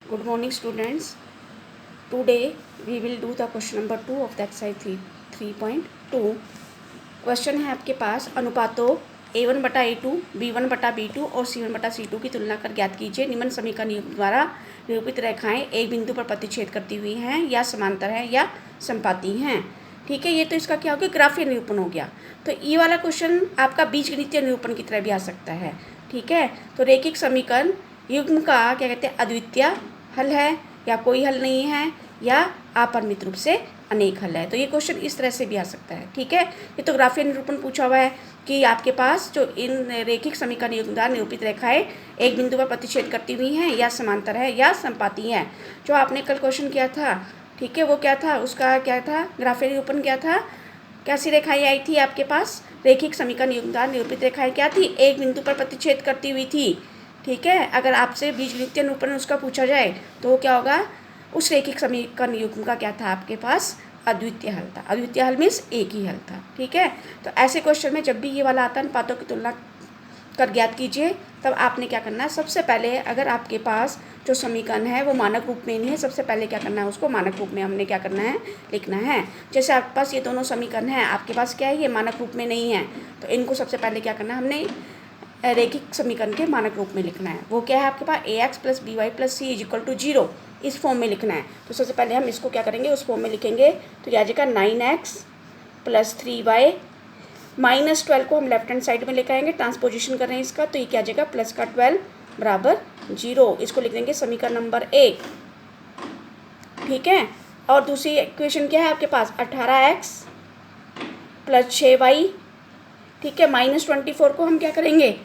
Good morning, students. Today we will do the question number 2 of the exercise 3.2. Question है आपके पास, अनुपातों a1 बटा a2, b1 बटा b2 और c1 बटा c2 की तुलना कर ज्ञात कीजिए। निम्न समीकरण द्वारा निरूपित रेखाएं एक बिंदु पर प्रतिच्छेद करती हुई हैं या समांतर हैं या समपाती हैं। ठीक है, ये तो इसका क्या हो गया, ग्राफीय निरूपण हो गया। तो ये वाला क्वेश्चन आपका बीजगणितीय निरूपण की तरह भी आ सकता है। ठीक है, तो रैखिक समीकरण युग्म का क्या कहते हैं, अद्वितीय हल है या कोई हल नहीं है या अपरिमित रूप से अनेक हल है। तो ये क्वेश्चन इस तरह से भी आ सकता है। ठीक है, ये तो ग्राफीय निरूपण पूछा हुआ है कि आपके पास जो इन रैखिक समीकरण युग्म द्वारा निरूपित रेखाएं एक बिंदु पर प्रतिच्छेद करती हुई हैं या समांतर है या समपाती हैं। जो आपने कल क्वेश्चन किया था, ठीक है, वो क्या था, उसका क्या था, ग्राफीय निरूपण क्या था, कैसी रेखाएं आई थी आपके पास, रैखिक समीकरण युग्म द्वारा निरूपित रेखाएं क्या थी, एक बिंदु पर प्रतिच्छेद करती हुई थी। ठीक है, अगर आपसे बीजगणितीय निरूपण उसका पूछा जाए तो क्या होगा, उस रैखिक समीकरण युग्म का क्या था आपके पास, अद्वितीय हल था। अद्वितीय हल मीन्स एक ही हल था। ठीक है, तो ऐसे क्वेश्चन में जब भी ये वाला आता है, अनुपातों की तुलना कर ज्ञात कीजिए, तब आपने क्या करना है, सबसे पहले अगर आपके पास जो समीकरण है वो मानक रूप में नहीं है, सबसे पहले क्या करना है, उसको मानक रूप में हमने क्या करना है, लिखना है। जैसे आपके पास ये दोनों समीकरण हैं, आपके पास क्या है, ये मानक रूप में नहीं है, तो इनको सबसे पहले क्या करना है, हमने रैखिक समीकरण के मानक रूप में लिखना है। वो क्या है आपके पास, ax plus B Y plus C is equal to 0, इस फॉर्म में लिखना है। तो सबसे पहले हम इसको क्या करेंगे, उस फॉर्म में लिखेंगे। तो यह आ जाएगा 9x प्लस 3y माइनस 12 को हम लेफ्ट हैंड साइड में लेकर आएंगे, ट्रांसपोजिशन कर रहे हैं इसका, तो ये क्या आ जाएगा, प्लस का 12 बराबर 0। इसको लिख देंगे समीकरण नंबर 1। ठीक है, और दूसरी इक्वेशन क्या है आपके पास, 18x प्लस 6y, ठीक है, माइनस 24 को हम क्या करेंगे,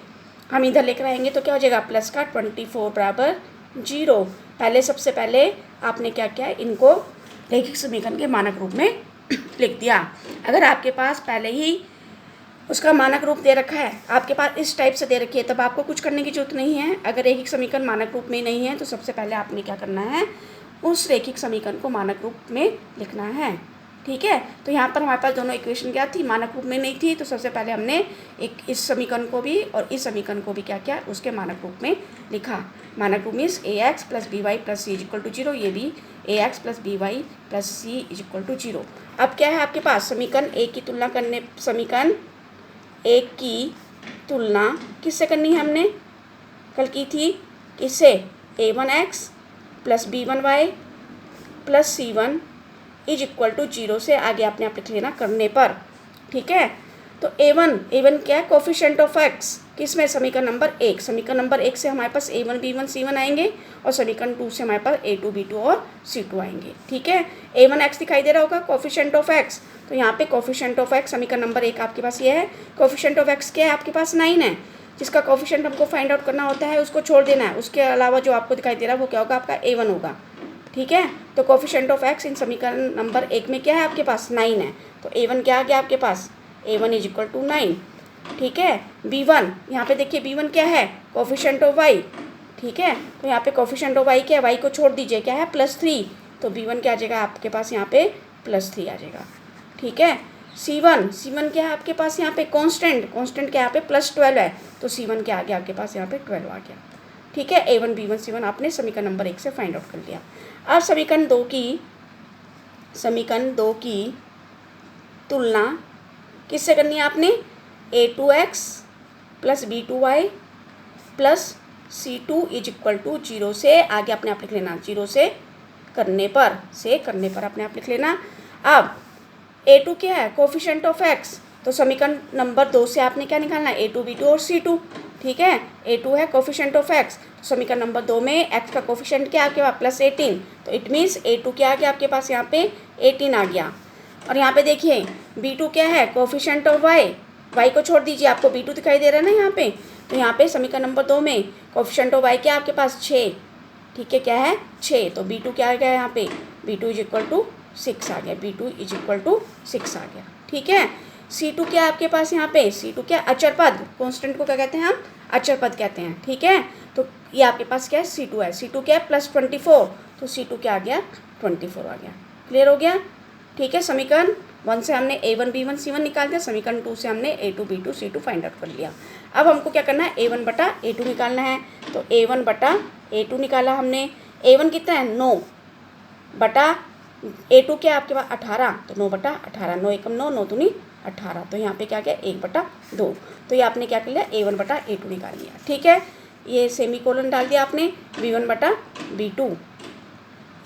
हम इधर लेकर आएंगे, तो क्या हो जाएगा, प्लस का 24 बराबर 0। पहले सबसे पहले आपने क्या किया, इनको रैखिक समीकरण के मानक रूप में लिख दिया। अगर आपके पास पहले ही उसका मानक रूप दे रखा है, आपके पास इस टाइप से दे रखी है, तब आपको कुछ करने की जरूरत नहीं है। अगर रैखिक समीकरण मानक रूप में नहीं है तो सबसे पहले आपने क्या करना है, उस रैखिक समीकरण को मानक रूप में लिखना है। ठीक है, तो यहाँ पर हमारे पास दोनों इक्वेशन क्या थी, मानक रूप में नहीं थी, तो सबसे पहले हमने एक इस समीकरण को भी और इस समीकरण को भी क्या किया, उसके मानक रूप में लिखा। मानक रूप means ax plus B Y plus C is equal to 0, ये भी ax plus B Y plus C is equal to 0। अब क्या है आपके पास, समीकरण एक की तुलना करने, समीकरण एक की तुलना किससे करनी है, हमने कल की थी, किससे, a1x plus b1y plus c1 is equal to 0 से आगे आपने आप लिख लेना करने पर। ठीक है, तो a1 क्या है, कोफिशिएंट ऑफ x, किसमें, समीकरण नंबर 1। समीकरण नंबर 1 से हमारे पास a1 b1 c1 आएंगे और समीकरण 2 से हमारे पास a2 b2 और c2 आएंगे। ठीक है, a1x दिखाई दे रहा होगा, कोफिशिएंट ऑफ x, तो यहाँ पे कोफिशिएंट ऑफ x समीकरण नंबर 1 आपके पास ये है। कोफिशिएंट ऑफ x क्या है आपके पास, 9 है। जिसका कोफिशिएंट हमको फाइंड आउट करना होता है उसको छोड़ देना है, उसके अलावा जो आपको दिखाई दे रहा है वो क्या होगा, आपका a1 होगा। ठीक है, तो कोफिशिएंट ऑफ x इन समीकरण नंबर 1 में क्या है आपके पास, 9 है, तो a1 क्या आ गया आपके पास, a1 इज इक्वल टू 9। ठीक है, b1 यहाँ पे देखिए, b1 क्या है, कोफिशिएंट ऑफ y। ठीक है, तो यहाँ पे कोफिशिएंट ऑफ y क्या है, y को छोड़ दीजिए, क्या है, +3, तो b1 क्या आ जाएगा आपके पास, यहाँ पे +3 आ जाएगा। ठीक है, c1 क्या है आपके पास, यहाँ पे कांस्टेंट क्या यहाँ पे +12 है, तो c1 क्या आ गया आपके पास, यहाँ पे 12 आ गया। ठीक है, a1 b1 c1 आपने समीकरण नंबर 1 से फाइंड आउट कर लिया। अब समीकरण 2 की तुलना किससे करनी है आपने, a2x plus b2y plus c2 is equal to 0 से आगे अपने आप लिख लेना, 0 से करने पर अपने आप लिख लेना। अब a2 क्या है, कोफिशिएंट ऑफ x, तो समीकरण नंबर 2 से आपने क्या निकालना है, a2 b2 और c2। ठीक है, a2 है कोफिशिएंट ऑफ x, तो समीकरण नंबर 2 में x का कोफिशिएंट क्या आ गया, +18, तो इट मीन्स a2 क्या आ गया आपके पास, यहाँ पे 18 आ गया। और यहाँ पे देखिए b2 क्या है, कोफिशिएंट ऑफ y को छोड़ दीजिए, आपको b2 दिखाई दे रहा है ना यहाँ पे, तो यहाँ पे समीकरण नंबर 2 में कोफिशिएंट ऑफ y क्या आपके पास, 6। ठीक है, क्या है, 6, तो b2 क्या आ गया यहाँ पे, b2 इज इक्वल टू 6 आ गया, b2 इज इक्वल टू 6 आ गया। ठीक है, c2 क्या आपके पास, यहाँ पे c2 क्या, अचर पद, कॉन्स्टेंट को क्या कहते हैं हम, अचर पद कहते हैं। ठीक है, तो ये आपके पास क्या है, c2 है, c2 क्या है, +24, तो c2 क्या आ गया, 24 आ गया। क्लियर हो गया। ठीक है, समीकरण 1 से हमने a1 b1 c1 निकाल दिया, समीकरण 2 से हमने a2 b2 c2 find out कर लिया। अब हमको क्या करना है, a1 बटा a2 निकालना है, तो a1 बटा a2 निकाला हमने, A1 कितना है 9 बटा A2 क्या है आपके पास 18, तो 9 बटा 18, 9 एकम 9, 9 दूनी 18, तो यहाँ पे क्या गया 1 बटा 2। तो ये आपने क्या कर लिया A1 बटा A2 निकाल लिया। ठीक है, ये सेमी कोलन डाल दिया आपने B1 बटा B2।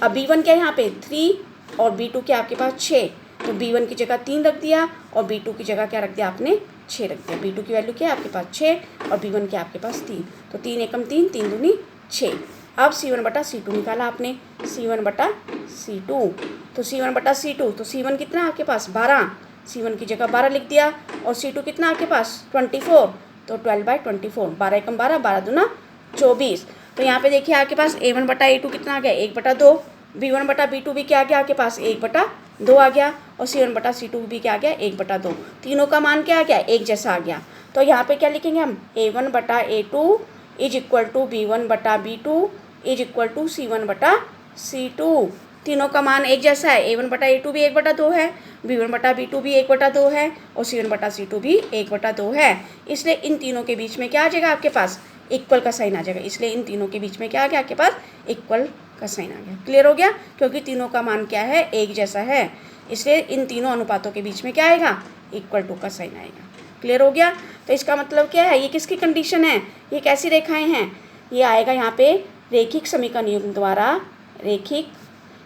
अब B1 क्या है यहाँ पे 3 और B2 क्या आपके पास 6, तो B1 की जगह 3 रख दिया और B2 की जगह क्या रख दिया आपने 6 रख दिया। B2 की वैल्यू क्या है आपके पास 6 और B1 क्या आपके पास 3, तो 3 एकम 3, 3 दूनी 6। अब C1 बटा C2 निकाला आपने, C1 बटा C2, तो C1 बटा C2, तो C1 कितना है आपके पास 12, C1 की जगह 12 लिख दिया और C2 कितना आपके पास 24, तो 12/24, 12 एकम 12, 12 दूना 24। तो यहाँ पे देखिए आपके पास A1 बटा A2 कितना आ गया 1 बटा 2, B1 बटा B2 भी क्या आ गया आपके पास 1 बटा 2 आ गया और C1 बटा C2 भी क्या आ गया 1 बटा 2। तीनों का मान क्या आ गया एक जैसा आ गया। तो यहाँ पे क्या लिखेंगे हम A1 बटा A2 is equal to B1 बटा B2 is equal to C1 बटा C2। तीनों का मान एक जैसा है, A1 बटा A2 भी 1 बटा 2 है, B1 बटा B2 भी 1 बटा 2 है और C1 बटा C2 भी 1 बटा 2 है। इसलिए इन तीनों के बीच में क्या आ जाएगा आपके पास इक्वल का साइन आ जाएगा। इसलिए इन तीनों के बीच में क्या आ गया आपके पास इक्वल का साइन आ गया। क्लियर हो गया, क्योंकि तीनों का मान क्या है एक जैसा है, इसलिए इन तीनों अनुपातों के बीच में क्या आएगा इक्वल टू का साइन आएगा। क्लियर हो गया। तो इसका मतलब क्या है, ये किसकी कंडीशन है, ये कैसी रेखाएं हैं, ये आएगा यहाँ पे रेखिक समीकरण युग्म द्वारा रेखिक,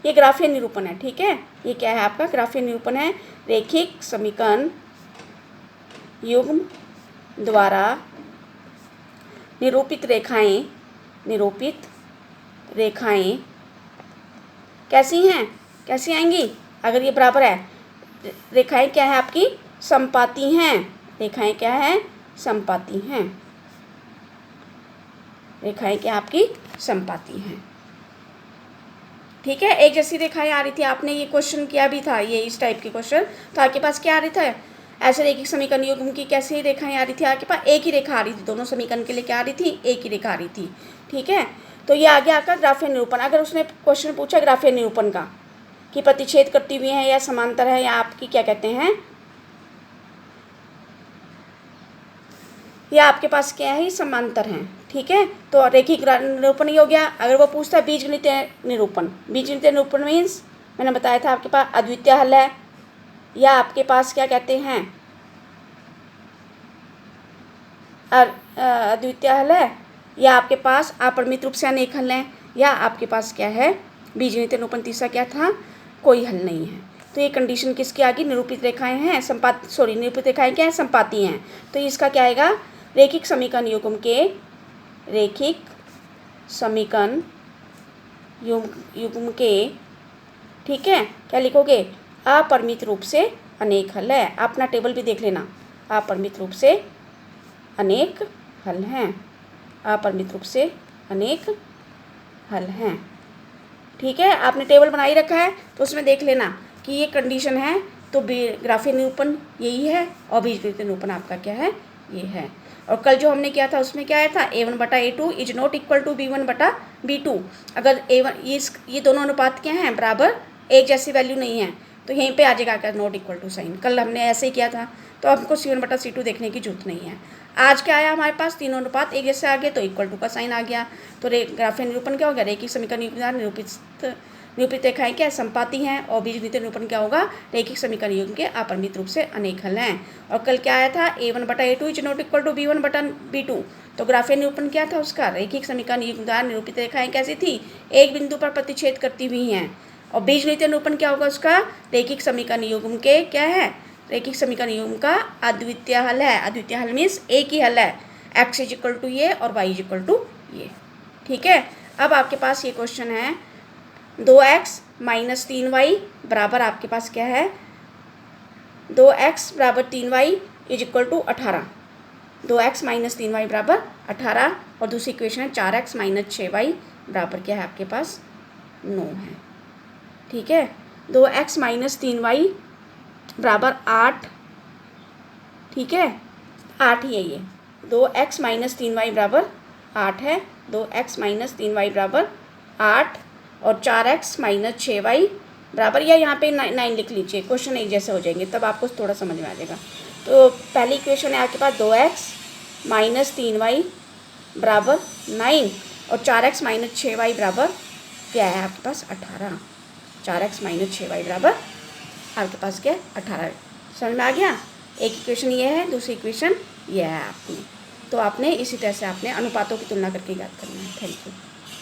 ये ग्राफीय निरूपण है। ठीक है, ये क्या है आपका ग्राफीय निरूपण है, रेखिक समीकरण युग्म द्वारा निरूपित रेखाएं कैसी हैं, कैसी आएंगी अगर ये बराबर है, रेखाएं क्या है आपकी समपाती हैं, रेखाएं क्या है समपाती हैं, रेखाएं क्या आपकी समपाती हैं। ठीक है, एक जैसी रेखाएं आ रही थी, आपने ये क्वेश्चन किया भी था, ये इस टाइप के क्वेश्चन, तो आपके पास क्या आ रही था ऐसे रेखिक समीकरण युग्म की कैसी रेखाएं आ रही थी, आपके पास एक ही रेखा आ रही थी, दोनों समीकरण के लिए क्या आ रही थी एक ही रेखा आ रही थी। ठीक है, तो ये आ गया आपका ग्राफीय निरूपण। अगर उसने क्वेश्चन पूछा ग्राफीय निरूपण का कि प्रतिच्छेद करती हुई है या समांतर है या आपकी क्या कहते हैं, या आपके पास क्या है समांतर हैं। ठीक है, तो रेखिक निरूपण ही हो गया। अगर वो पूछता है बीजगणितीय निरूपण, बीजगणितीय निरूपण मीन्स मैंने बताया था आपके पास अद्वितीय हल है या आपके पास क्या कहते हैं अद्वितीय हल है या आपके पास अपरिमित रूप से अनेक हल हैं या आपके पास क्या है बीजगणितीय निरूपण तीसरा क्या था कोई हल नहीं है। तो ये कंडीशन किसकी आ गई, निरूपित रेखाएं हैं निरूपित रेखाएं क्या है संपाती हैं। तो इसका क्या आएगा रेखिक समीकरण युग्म के ठीक है क्या लिखोगे अपरिमित रूप से अनेक हल है। अपना टेबल भी देख लेना, अपरिमित रूप से अनेक हल हैं, अपरिमित रूप से अनेक हल हैं। ठीक है, आपने टेबल बनाई रखा है तो उसमें देख लेना कि ये कंडीशन है, तो ग्राफीय निरूपण यही है और बीजगणितीय निरूपण आपका क्या है ये है। और कल जो हमने किया था उसमें क्या आया था A1 बटा A2 is not equal to B1 बटा B2। अगर A1 ये दोनों अनुपात क्या हैं बराबर एक जैसी वैल्यू नहीं है तो यहीं पे आ जाएगा क्या नॉट इक्वल टू साइन। कल हमने ऐसे ही किया था, तो हमको C1 बटा C2 देखने की जरूरत नहीं है। आज क्या आया हमारे पास तीनों अनुपात एक जैसे आ गए तो इक्वल टू का साइन आ गया। तो ग्राफीय निरूपण क्या हो गया रेखिक समीकरण युग्म द्वारा निरूपित रेखाएं क्या संपाती हैं और बीजगणितीय निरूपण क्या होगा रेखिक समीकरण युग्म के अपरिमित रूप से अनेक हल हैं। और कल क्या आया था A1 बटा A2 is not equal to B1 बटा B2। तो ग्राफीय निरूपण क्या था उसका रेखिक समीकरण युग्म द्वारा निरूपित रेखाएं कैसी थी एक बिंदु पर प्रतिच्छेद करती हुई हैं। और बीजगणितीय निरूपण क्या होगा उसका रेखिक समीकरण युग्म के क्या है रेखिक समीकरण युग्म का अद्वितीय हल है। अद्वितीय हल मीन्स एक ही हल है, x इज इक्वल टू ये और y इज इक्वल टू ये। ठीक है, अब आपके पास ये क्वेश्चन है 2x माइनस 3y बराबर आपके पास क्या है 2x बराबर 3y is equal to 18। 2x minus 3y बराबर 18 और दूसरी इक्वेशन है 4x माइनस 6y बराबर क्या है आपके पास 9 है। ठीक है, 2x माइनस 3y बराबर 8। ठीक है, 8 ही है ये 2x माइनस 3y बराबर 8 है, 2x माइनस 3y बराबर 8 और 4x माइनस 6y बराबर या यहाँ पे 9 लिख लीजिए, क्वेश्चन एक जैसे हो जाएंगे तब आपको थोड़ा समझ में आ जाएगा। तो पहली इक्वेशन है आपके पास 2x माइनस 3y बराबर 9 और 4x माइनस 6y बराबर क्या है आपके पास 18, 4x माइनस 6y बराबर आपके पास क्या है 18। समझ में आ गया। एक इक्वेशन ये है, दूसरी इक्वेशन ये है आपने। तो आपने इसी तरह से आपने अनुपातों की तुलना करके याद करना है। Thank you.